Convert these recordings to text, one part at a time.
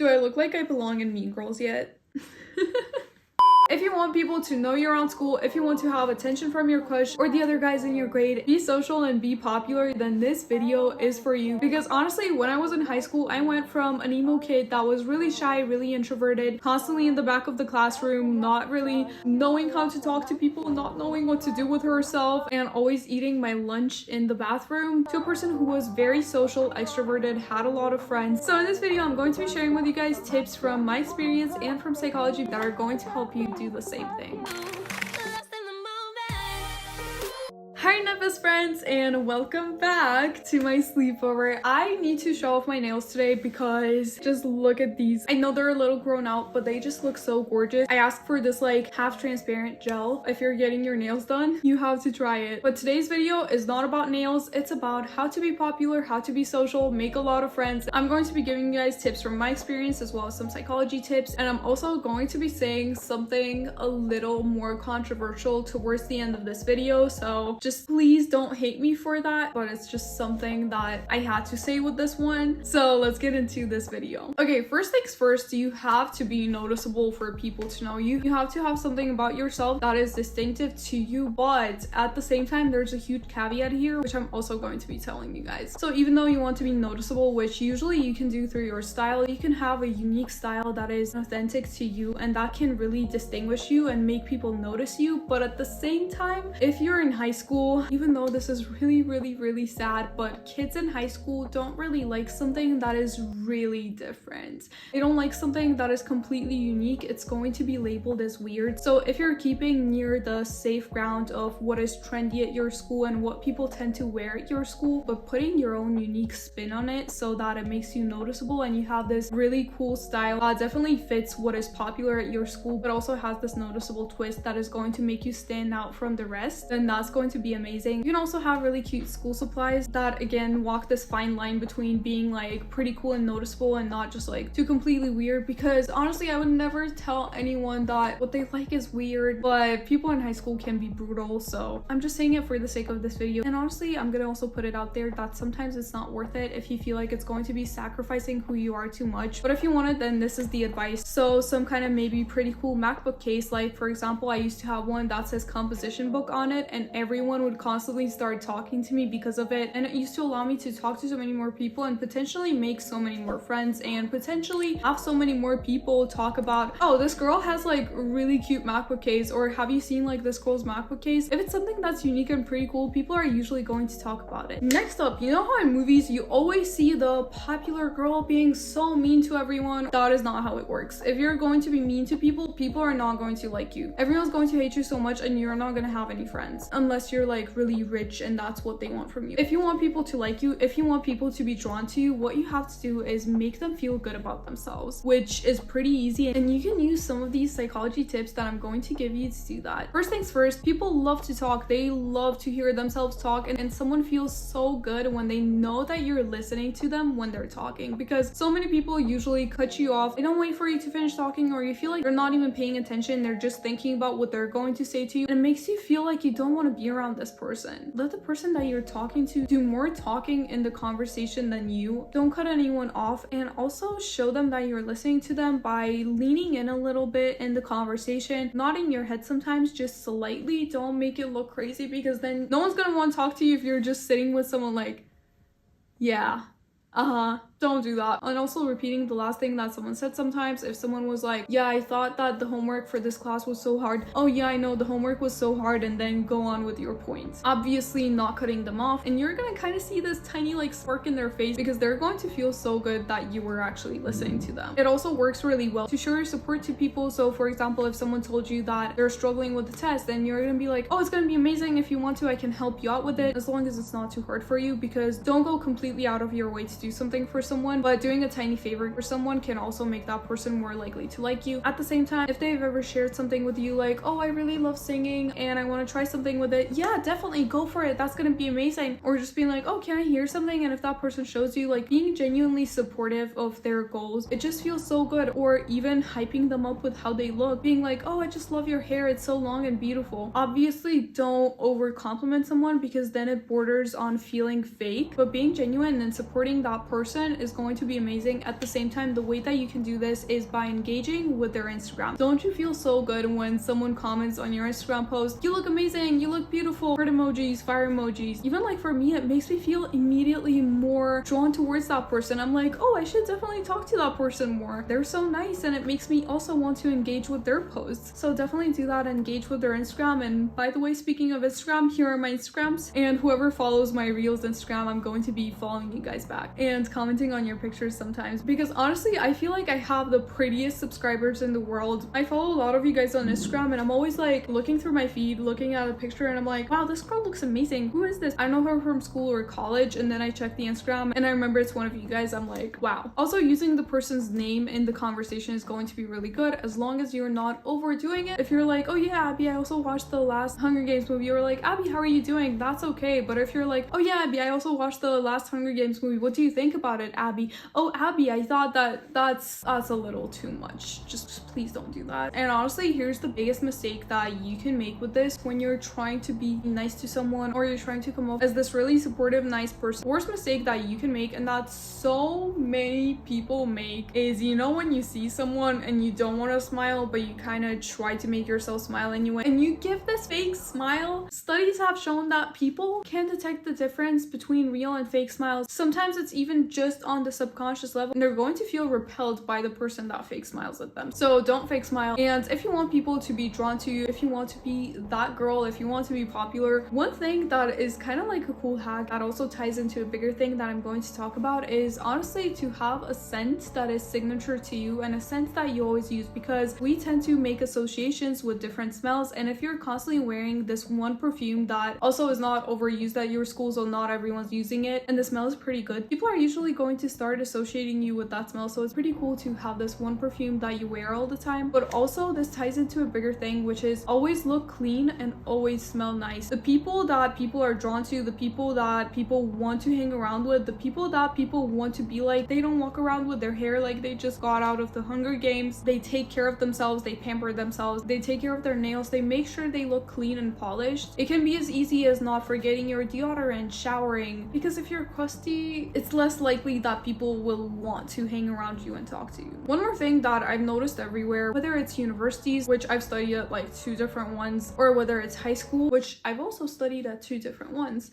Do I look like I belong in Mean Girls yet? If you want people to know you around school, if you want to have attention from your crush or the other guys in your grade, be social and be popular, then this video is for you. Because honestly, when I was in high school, I went from an emo kid that was really shy, really introverted, constantly in the back of the classroom, not really knowing how to talk to people, not knowing what to do with herself, and always eating my lunch in the bathroom, to a person who was very social, extroverted, had a lot of friends. So in this video, I'm going to be sharing with you guys tips from my experience and from psychology that are going to help you do the same thing. Hi Nebus friends, and welcome back to my sleepover. I need to show off my nails today because just look at these. I know they're a little grown out, but they just look so gorgeous. I asked for this like half transparent gel. If you're getting your nails done, you have to try it. But today's video is not about nails. It's about how to be popular, how to be social, make a lot of friends. I'm going to be giving you guys tips from my experience as well as some psychology tips. And I'm also going to be saying something a little more controversial towards the end of this video. So just please don't hate me for that, but it's just something that I had to say with this one. So let's get into this video. Okay, first things first, you have to be noticeable for people to know you. You have to have something about yourself that is distinctive to you, but at the same time, there's a huge caveat here, which I'm also going to be telling you guys. So even though you want to be noticeable, which usually you can do through your style, you can have a unique style that is authentic to you, and that can really distinguish you and make people notice you. But at the same time, if you're in high school, even though this is really sad, but kids in high school don't really like something that is really different. They don't like something that is completely unique. It's going to be labeled as weird. So if you're keeping near the safe ground of what is trendy at your school and what people tend to wear at your school, but putting your own unique spin on it so that it makes you noticeable and you have this really cool style that definitely fits what is popular at your school, but also has this noticeable twist that is going to make you stand out from the rest, then that's going to be amazing. You can also have really cute school supplies that again walk this fine line between being like pretty cool and noticeable and not just like too completely weird, because honestly I would never tell anyone that what they like is weird, but people in high school can be brutal, so I'm just saying it for the sake of this video. And honestly, I'm gonna also put it out there that sometimes it's not worth it if you feel like it's going to be sacrificing who you are too much, but if you want it, then this is the advice. So some kind of maybe pretty cool MacBook case, like for example I used to have one that says composition book on it, and everyone would constantly start talking to me because of it, and it used to allow me to talk to so many more people and potentially make so many more friends and potentially have so many more people talk about, oh, this girl has like a really cute MacBook case, or have you seen like this girl's MacBook case? If it's something that's unique and pretty cool, people are usually going to talk about it. Next up, you know how in movies you always see the popular girl being so mean to everyone? That is not how it works. If you're going to be mean to people, people are not going to like you. Everyone's going to hate you so much and you're not going to have any friends unless you're like really rich and that's what they want from you. If you want people to like you, if you want people to be drawn to you, what you have to do is make them feel good about themselves, which is pretty easy, and you can use some of these psychology tips that I'm going to give you to do that. First things first, people love to talk. They love to hear themselves talk, and someone feels so good when they know that you're listening to them when they're talking, because so many people usually cut you off. They don't wait for you to finish talking, or you feel like they're not even paying attention. They're just thinking about what they're going to say to you, and it makes you feel like you don't want to be around this person. Let the person that you're talking to do more talking in the conversation than you. Don't cut anyone off, and also show them that you're listening to them by leaning in a little bit in the conversation, nodding your head sometimes, just slightly. Don't make it look crazy, because then no one's gonna want to talk to you if you're just sitting with someone like, yeah, don't do that. And also repeating the last thing that someone said sometimes. If someone was like, yeah, I thought that the homework for this class was so hard. Oh yeah, I know the homework was so hard, and then go on with your points. Obviously not cutting them off, and you're gonna kind of see this tiny like spark in their face, because they're going to feel so good that you were actually listening to them. It also works really well to show your support to people. So for example, if someone told you that they're struggling with the test, then you're gonna be like, oh, it's gonna be amazing. If you want to, I can help you out with it, as long as it's not too hard for you, because don't go completely out of your way to do something for someone, but doing a tiny favor for someone can also make that person more likely to like you. At the same time, if they've ever shared something with you like, oh, I really love singing and I want to try something with it, yeah, definitely go for it. That's gonna be amazing. Or just being like, oh, can I hear something? And if that person shows you, like, being genuinely supportive of their goals, it just feels so good. Or even hyping them up with how they look, being like, oh, I just love your hair, it's so long and beautiful. Obviously don't over compliment someone, because then it borders on feeling fake, but being genuine and supporting that person content is going to be amazing. At the same time, the way that you can do this is by engaging with their Instagram. Don't you feel so good when someone comments on your Instagram post, "You look amazing, you look beautiful," heart emojis, fire emojis? Even like for me, it makes me feel immediately more drawn towards that person. I'm like, oh, I should definitely talk to that person more. They're so nice, and it makes me also want to engage with their posts. So definitely do that, engage with their Instagram. And by the way, speaking of Instagram, here are my Instagrams, and whoever follows my Reels Instagram, I'm going to be following you guys back and commenting on your pictures sometimes, because honestly, I feel like I have the prettiest subscribers in the world. I follow a lot of you guys on Instagram, and I'm always like looking through my feed, looking at a picture, and I'm like, wow, this girl looks amazing. Who is this? I know her from school or college, and then I check the Instagram and I remember it's one of you guys. I'm like, wow. Also, using the person's name in the conversation is going to be really good, as long as you're not overdoing it. If you're like, oh yeah, Abby, I also watched the last Hunger Games movie, or like, Abby, how are you doing? That's okay. But if you're like, oh yeah, Abby, I also watched the last Hunger Games movie, what do you think about it, Abby? Oh, Abby, I thought that's a little too much. Just please don't do that. And honestly, here's the biggest mistake that you can make with this when you're trying to be nice to someone, or you're trying to come off as this really supportive, nice person. Worst mistake that you can make, and that so many people make, is, you know, when you see someone and you don't want to smile, but you kind of try to make yourself smile anyway, and you give this fake smile. Studies have shown that people can detect the difference between real and fake smiles. Sometimes it's even just on the subconscious level, and they're going to feel repelled by the person that fake smiles at them. So don't fake smile. And if you want people to be drawn to you, if you want to be that girl, if you want to be popular, one thing that is kind of like a cool hack that also ties into a bigger thing that I'm going to talk about is honestly to have a scent that is signature to you, and a scent that you always use, because we tend to make associations with different smells. And if you're constantly wearing this one perfume that also is not overused at your school, so not everyone's using it, and the smell is pretty good, people are usually going to start associating you with that smell. So it's pretty cool to have this one perfume that you wear all the time. But also this ties into a bigger thing, which is always look clean and always smell nice. The people that people are drawn to, the people that people want to hang around with, the people that people want to be like, they don't walk around with their hair like they just got out of the Hunger Games. They take care of themselves, they pamper themselves, they take care of their nails, they make sure they look clean and polished. It can be as easy as not forgetting your deodorant, showering, because if you're crusty, it's less likely that people will want to hang around you and talk to you. One more thing that I've noticed everywhere, whether it's universities, which I've studied at like 2 different ones, or whether it's high school, which I've also studied at 2 different ones,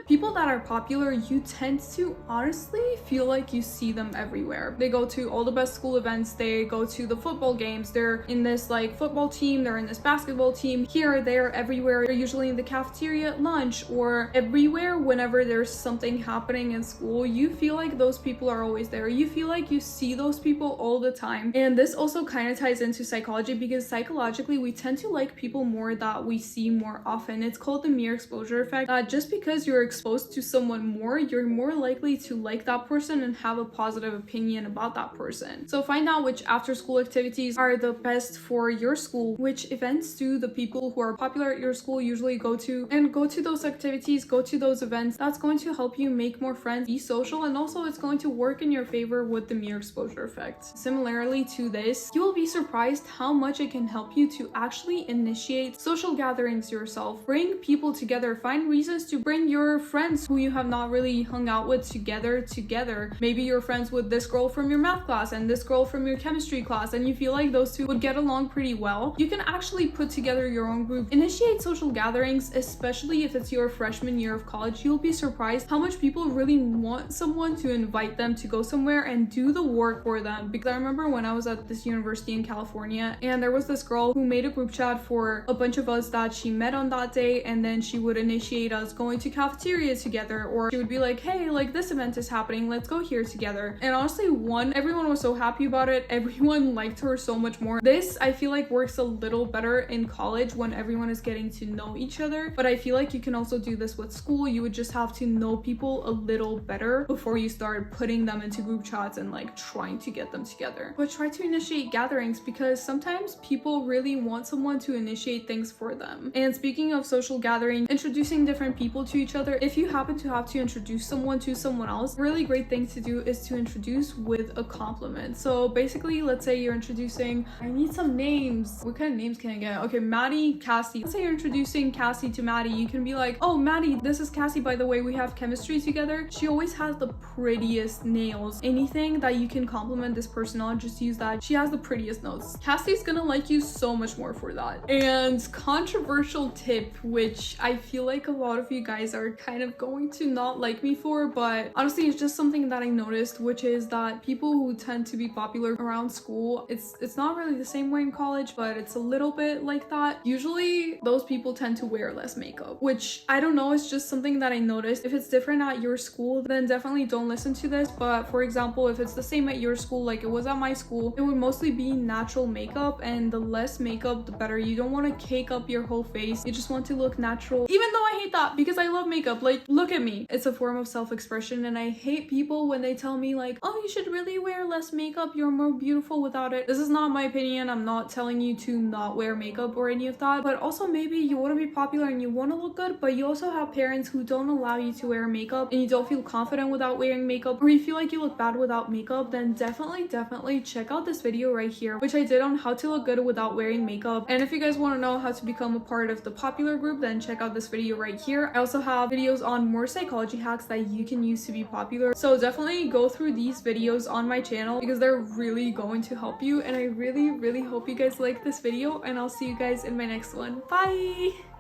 people that are popular, you tend to honestly feel like you see them everywhere. They go to all the best school events, they go to the football games, they're in this like football team, they're in this basketball team, here, there, everywhere. They're usually in the cafeteria at lunch, or everywhere whenever there's something happening in school. You feel like those people are always there. You feel like you see those people all the time. And this also kind of ties into psychology, because psychologically we tend to like people more that we see more often. It's called the mere exposure effect. Just because you're exposed to someone more, you're more likely to like that person and have a positive opinion about that person. So find out which after school activities are the best for your school, which events do the people who are popular at your school usually go to, and go to those activities, go to those events. That's going to help you make more friends, be social, and also it's going to work in your favor with the mere exposure effect. Similarly to this, you will be surprised how much it can help you to actually initiate social gatherings yourself. Bring people together, find reasons to bring your friends who you have not really hung out with together. Maybe you're friends with this girl from your math class and this girl from your chemistry class, and you feel like those two would get along pretty well. You can actually put together your own group, initiate social gatherings, especially if it's your freshman year of college. You'll be surprised how much people really want someone to invite them to go somewhere and do the work for them. Because I remember when I was at this university in California, and there was this girl who made a group chat for a bunch of us that she met on that day, and then she would initiate us going to cafeteria together, or she would be like, hey, like this event is happening, let's go here together. And honestly, everyone was so happy about it. Everyone liked her so much more. This, I feel like, works a little better in college when everyone is getting to know each other, but I feel like you can also do this with school. You would just have to know people a little better before you start putting them into group chats and like trying to get them together. But try to initiate gatherings, because sometimes people really want someone to initiate things for them. And speaking of social gathering, introducing different people to each other, if you happen to have to introduce someone to someone else, a really great thing to do is to introduce with a compliment. So basically, let's say you're introducing, I need some names. What kind of names can I get? Okay, Maddie, Cassie. Let's say you're introducing Cassie to Maddie. You can be like, oh, Maddie, this is Cassie, by the way, we have chemistry together. She always has the prettiest nails. Anything that you can compliment this person on, just use that. She has the prettiest nails. Cassie's gonna like you so much more for that. And controversial tip, which I feel like a lot of you guys are kind of going to not like me for, but honestly it's just something that I noticed, which is that people who tend to be popular around school, it's not really the same way in college, but it's a little bit like that. Usually those people tend to wear less makeup, which I don't know, it's just something that I noticed. If it's different at your school, then definitely don't listen to this. But for example, if it's the same at your school like it was at my school, it would mostly be natural makeup, and the less makeup the better. You don't want to cake up your whole face, you just want to look natural, even though I hate that because I love makeup. Like, look at me, it's a form of self-expression, and I hate people when they tell me like, oh, you should really wear less makeup, you're more beautiful without it. This is not my opinion. I'm not telling you to not wear makeup or any of that, but also maybe you want to be popular and you want to look good, but you also have parents who don't allow you to wear makeup and you don't feel confident without wearing makeup, or you feel like you look bad without makeup. Then definitely check out this video right here, which I did on how to look good without wearing makeup. And if you guys want to know how to become a part of the popular group, then check out this video right here. I also have videos on more psychology hacks that you can use to be popular, so definitely go through these videos on my channel because they're really going to help you. And I really hope you guys like this video, and I'll see you guys in my next one. Bye.